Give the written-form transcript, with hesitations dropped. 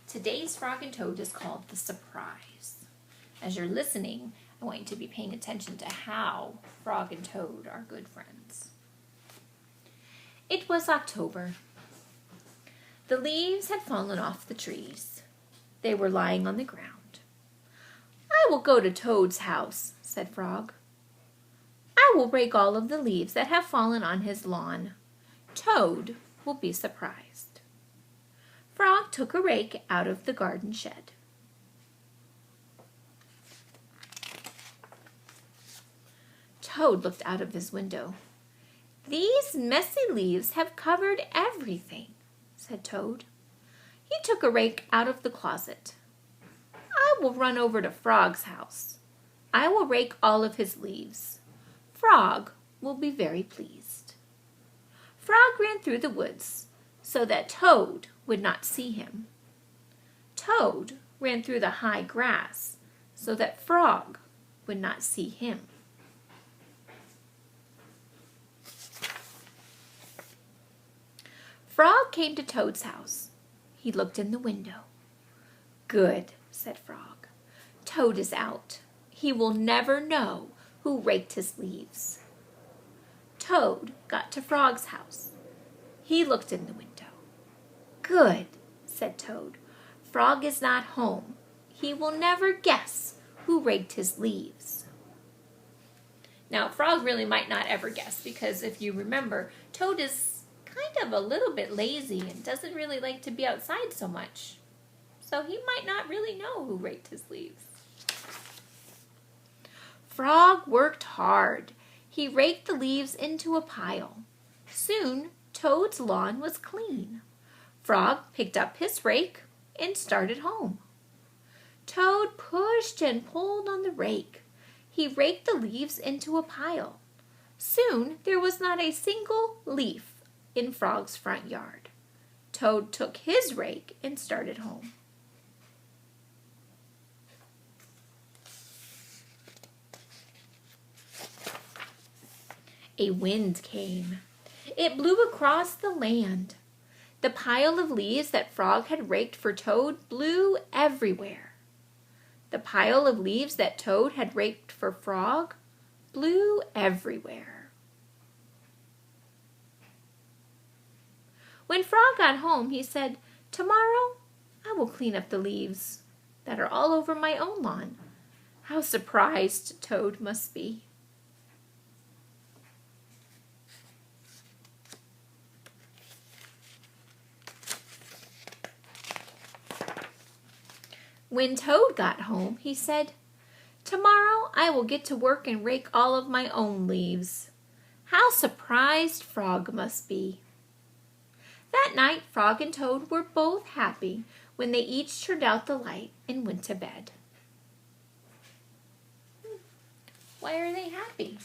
Today's Frog and Toad is called The Surprise. As you're listening, I want you to be paying attention to how Frog and Toad are good friends. It was October. The leaves had fallen off the trees. They were lying on the ground. "I will go to Toad's house," said Frog. "I will rake all of the leaves that have fallen on his lawn. Toad will be surprised." Frog took a rake out of the garden shed. Toad looked out of his window. "These messy leaves have covered everything," said Toad. He took a rake out of the closet. "I will run over to Frog's house. I will rake all of his leaves. Frog will be very pleased." Frog ran through the woods so that Toad would not see him. Toad ran through the high grass so that Frog would not see him. Frog came to Toad's house. He looked in the window. "Good," said Frog. "Toad is out. He will never know who raked his leaves." Toad got to Frog's house. He looked in the window. "Good," said Toad. "Frog is not home. He will never guess who raked his leaves." Now, Frog really might not ever guess because if you remember, Toad is kind of a little bit lazy and doesn't really like to be outside so much. So he might not really know who raked his leaves. Frog worked hard. He raked the leaves into a pile. Soon, Toad's lawn was clean. Frog picked up his rake and started home. Toad pushed and pulled on the rake. He raked the leaves into a pile. Soon, there was not a single leaf in Frog's front yard. Toad took his rake and started home. A wind came. It blew across the land. The pile of leaves that Frog had raked for Toad blew everywhere. The pile of leaves that Toad had raked for Frog blew everywhere. When Frog got home, he said, "Tomorrow I will clean up the leaves that are all over my own lawn." How surprised Toad must be. When Toad got home, he said, "Tomorrow I will get to work and rake all of my own leaves." How surprised Frog must be. That night, Frog and Toad were both happy when they each turned out the light and went to bed. Why are they happy?